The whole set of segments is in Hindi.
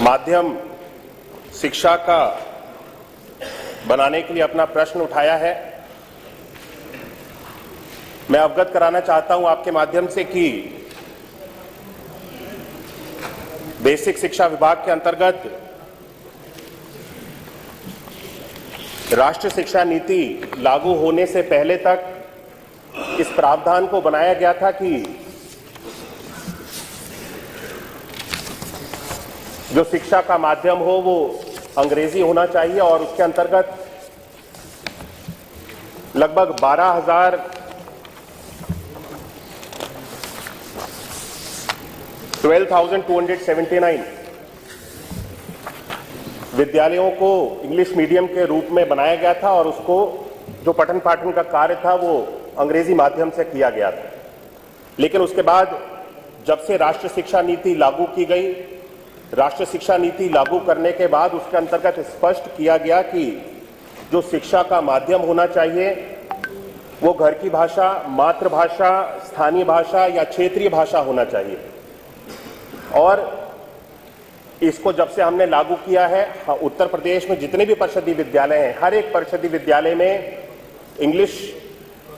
माध्यम शिक्षा का बनाने के लिए अपना प्रश्न उठाया है। मैं अवगत कराना चाहता हूं आपके माध्यम से कि बेसिक शिक्षा विभाग के अंतर्गत राष्ट्रीय शिक्षा नीति लागू होने से पहले तक इस प्रावधान को बनाया गया था कि जो शिक्षा का माध्यम हो वो अंग्रेजी होना चाहिए और उसके अंतर्गत लगभग 12,279 विद्यालयों को इंग्लिश मीडियम के रूप में बनाया गया था और उसको जो पठन पाठन का कार्य था वो अंग्रेजी माध्यम से किया गया था। लेकिन उसके बाद जब से राष्ट्रीय शिक्षा नीति लागू की गई, राष्ट्रीय शिक्षा नीति लागू करने के बाद उसके अंतर्गत स्पष्ट किया गया कि जो शिक्षा का माध्यम होना चाहिए वो घर की भाषा, मातृभाषा, स्थानीय भाषा या क्षेत्रीय भाषा होना चाहिए। और इसको जब से हमने लागू किया है, उत्तर प्रदेश में जितने भी परिषदीय विद्यालय हैं, हर एक परिषदीय विद्यालय में इंग्लिश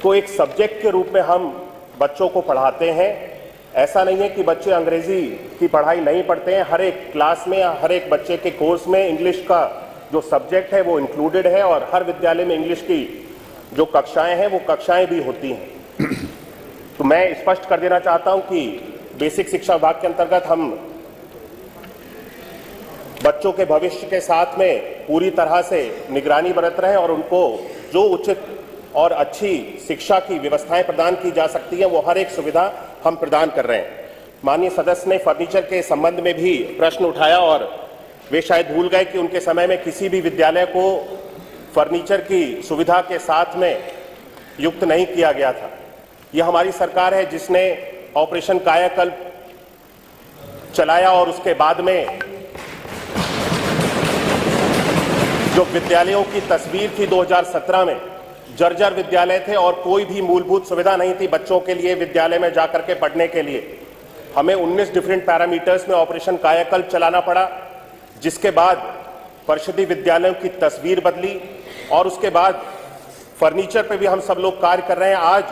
को एक सब्जेक्ट के रूप में हम बच्चों को पढ़ाते हैं। ऐसा नहीं है कि बच्चे अंग्रेजी की पढ़ाई नहीं पढ़ते हैं। हर एक क्लास में, हर एक बच्चे के कोर्स में इंग्लिश का जो सब्जेक्ट है वो इंक्लूडेड है और हर विद्यालय में इंग्लिश की जो कक्षाएं हैं वो कक्षाएं भी होती हैं। तो मैं स्पष्ट कर देना चाहता हूं कि बेसिक शिक्षा विभाग के अंतर्गत हम बच्चों के भविष्य के साथ में पूरी तरह से निगरानी बरत रहे हैं और उनको जो उचित और अच्छी शिक्षा की व्यवस्थाएं प्रदान की जा सकती है वो हर एक सुविधा हम प्रदान कर रहे हैं। माननीय सदस्य ने फर्नीचर के संबंध में भी प्रश्न उठाया और वे शायद भूल गए कि उनके समय में किसी भी विद्यालय को फर्नीचर की सुविधा के साथ में युक्त नहीं किया गया था। यह हमारी सरकार है जिसने ऑपरेशन कायाकल्प चलाया और उसके बाद में जो विद्यालयों की तस्वीर थी 2017 में, जर्जर विद्यालय थे और कोई भी मूलभूत सुविधा नहीं थी बच्चों के लिए विद्यालय में जाकर के पढ़ने के लिए। हमें 19 डिफरेंट पैरामीटर्स में ऑपरेशन कायाकल्प चलाना पड़ा, जिसके बाद परिषदीय विद्यालयों की तस्वीर बदली और उसके बाद फर्नीचर पे भी हम सब लोग कार्य कर रहे हैं। आज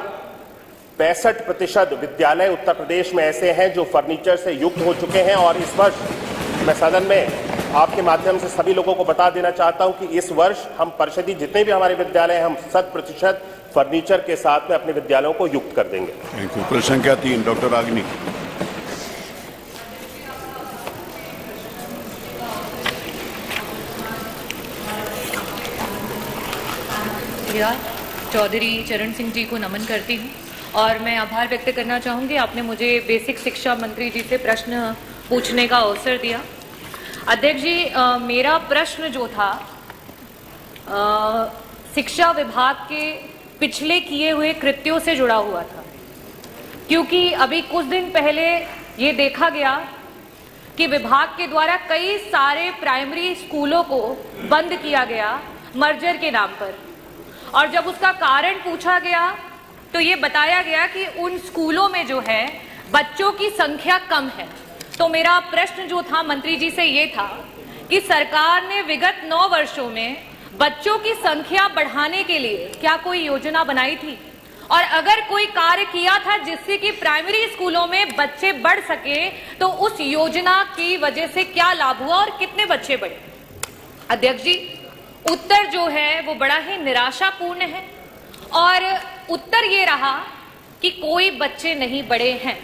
65% विद्यालय उत्तर प्रदेश में ऐसे हैं जो फर्नीचर से युक्त हो चुके हैं और इस वर्ष मैं सदन में आपके माध्यम से सभी लोगों को बता देना चाहता हूं कि इस वर्ष हम परिषदीय जितने भी हमारे विद्यालय हैं हम 100% फर्नीचर के साथ में अपने विद्यालयों को युक्त कर देंगे। Thank you. प्रश्न संख्या 3 डॉक्टर रागिनी। चौधरी चरण सिंह जी को नमन करती हूँ और मैं आभार व्यक्त करना चाहूँगी, आपने मुझे बेसिक शिक्षा मंत्री जी से प्रश्न पूछने का अवसर दिया। अध्यक्ष जी, मेरा प्रश्न जो था शिक्षा विभाग के पिछले किए हुए कृत्यों से जुड़ा हुआ था, क्योंकि अभी कुछ दिन पहले ये देखा गया कि विभाग के द्वारा कई सारे प्राइमरी स्कूलों को बंद किया गया मर्जर के नाम पर, और जब उसका कारण पूछा गया तो ये बताया गया कि उन स्कूलों में जो है बच्चों की संख्या कम है। तो मेरा प्रश्न जो था मंत्री जी से ये था कि सरकार ने विगत 9 वर्षों में बच्चों की संख्या बढ़ाने के लिए क्या कोई योजना बनाई थी, और अगर कोई कार्य किया था जिससे कि प्राइमरी स्कूलों में बच्चे बढ़ सके तो उस योजना की वजह से क्या लाभ हुआ और कितने बच्चे बढ़े। अध्यक्ष जी, उत्तर जो है वो बड़ा ही निराशापूर्ण है और उत्तर ये रहा कि कोई बच्चे नहीं बढ़े हैं।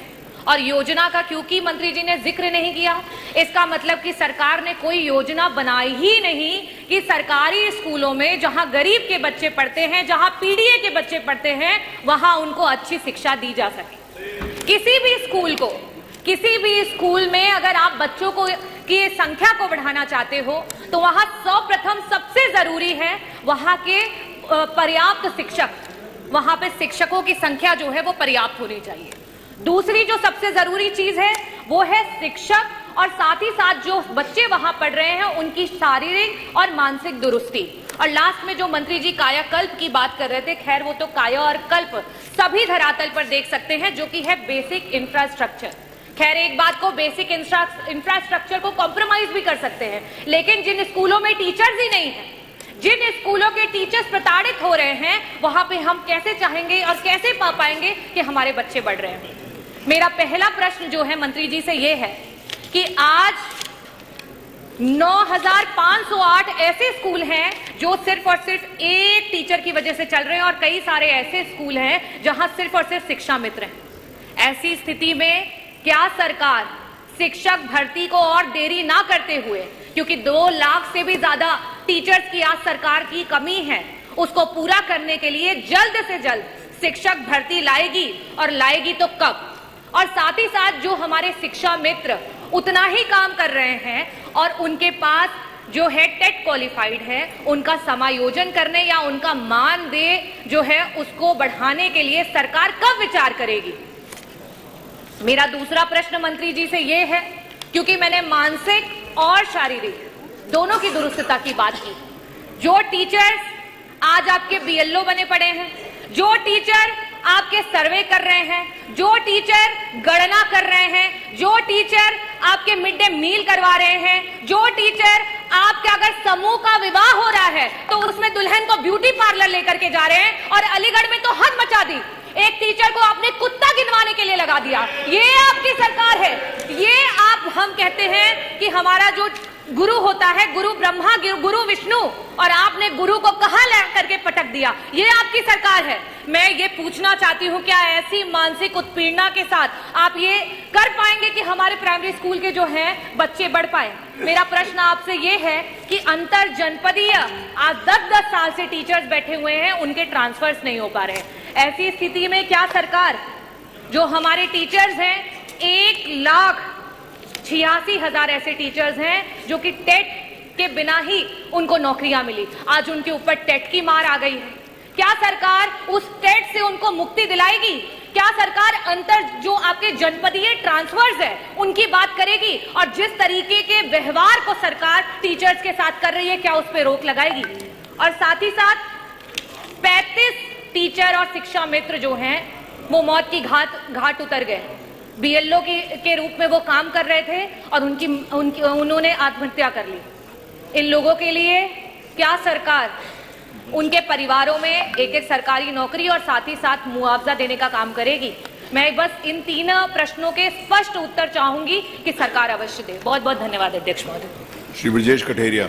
और योजना का क्योंकि मंत्री जी ने जिक्र नहीं किया, इसका मतलब कि सरकार ने कोई योजना बनाई ही नहीं कि सरकारी स्कूलों में जहां गरीब के बच्चे पढ़ते हैं, जहां पीडीए के बच्चे पढ़ते हैं, वहां उनको अच्छी शिक्षा दी जा सके। किसी भी स्कूल में अगर आप बच्चों को की संख्या को बढ़ाना चाहते हो तो वहां सर्वप्रथम सबसे जरूरी है वहां के पर्याप्त शिक्षक, वहां पे शिक्षकों की संख्या जो है वो पर्याप्त होनी चाहिए। दूसरी जो सबसे जरूरी चीज है वो है शिक्षक और साथ ही साथ जो बच्चे वहां पढ़ रहे हैं उनकी शारीरिक और मानसिक दुरुस्ती। और लास्ट में जो मंत्री जी कायाकल्प की बात कर रहे थे, खैर वो तो काया और कल्प सभी धरातल पर देख सकते हैं, जो कि है बेसिक इंफ्रास्ट्रक्चर। खैर, एक बात को, बेसिक इंफ्रास्ट्रक्चर को कॉम्प्रोमाइज भी कर सकते हैं, लेकिन जिन स्कूलों में टीचर्स ही नहीं है, जिन स्कूलों के टीचर्स प्रताड़ित हो रहे हैं, वहां पे हम कैसे चाहेंगे और कैसे पा पाएंगे कि हमारे बच्चे बढ़ रहे हैं। मेरा पहला प्रश्न जो है मंत्री जी से ये है कि आज 9,508 ऐसे स्कूल हैं जो सिर्फ और सिर्फ एक टीचर की वजह से चल रहे हैं, और कई सारे ऐसे स्कूल हैं जहां सिर्फ और सिर्फ शिक्षा मित्र हैं। ऐसी स्थिति में क्या सरकार शिक्षक भर्ती को और देरी ना करते हुए, क्योंकि 2 लाख से भी ज्यादा टीचर्स की आज सरकार की कमी है, उसको पूरा करने के लिए जल्द से जल्द शिक्षक भर्ती लाएगी, और लाएगी तो कब? और साथ ही साथ जो हमारे शिक्षा मित्र उतना ही काम कर रहे हैं और उनके पास जो है टेट क्वालिफाइड है, उनका समायोजन करने या उनका मानदेय जो है उसको बढ़ाने के लिए सरकार कब विचार करेगी? मेरा दूसरा प्रश्न मंत्री जी से यह है, क्योंकि मैंने मानसिक और शारीरिक दोनों की दुरुस्तता की बात की। जो टीचर्स आज आपके बीएलओ बने पड़े हैं, जो टीचर आपके सर्वे कर रहे हैं, जो टीचर गणना कर रहे हैं, जो टीचर आपके मिड डे मील करवा रहे हैं, जो टीचर आपके अगर समूह का विवाह हो रहा है तो उसमें दुल्हन को ब्यूटी पार्लर लेकर के जा रहे हैं, और अलीगढ़ में तो हद मचा दी, एक टीचर को आपने कुत्ता गिनवाने के लिए लगा दिया। ये आपकी सरकार है। ये हम कहते हैं कि हमारा जो गुरु होता है, गुरु ब्रह्मा, गुरु विष्णु, और आपने गुरु को कहां ला करके पटक दिया। ये आपकी सरकार है। मैं ये पूछना चाहती हूं, क्या ऐसी मानसिक उत्पीड़ना के साथ आप ये कर पाएंगे कि हमारे प्राइमरी स्कूल के जो हैं बच्चे बढ़ पाए? मेरा प्रश्न आपसे ये है कि अंतर जनपदीय आज 10-10 साल से टीचर्स बैठे हुए हैं, उनके ट्रांसफर्स नहीं हो पा रहे हैं। ऐसी स्थिति में क्या सरकार, जो हमारे टीचर्स हैं, 1,86,000 ऐसे टीचर्स हैं जो कि टेट के बिना ही उनको नौकरियां मिली, आज उनके ऊपर टेट की मार आ गई है। क्या सरकार उस टेट से उनको मुक्ति दिलाएगी? क्या सरकार अंतर जो आपके जनपदीय ट्रांसफर्स है उनकी बात करेगी? और जिस तरीके के व्यवहार को सरकार टीचर्स के साथ कर रही है, क्या उस पर रोक लगाएगी? और साथ ही साथ 35 टीचर और शिक्षा मित्र जो हैं वो मौत की घाट उतर गए। बीएलओ के रूप में वो काम कर रहे थे और उन्होंने आत्महत्या कर ली। इन लोगों के लिए क्या सरकार उनके परिवारों में एक-एक सरकारी नौकरी और साथ ही साथ मुआवजा देने का काम करेगी? मैं बस इन 3 प्रश्नों के स्पष्ट उत्तर चाहूंगी कि सरकार अवश्य दे। बहुत बहुत धन्यवाद अध्यक्ष महोदय। श्री ब्रजेश कठेरिया।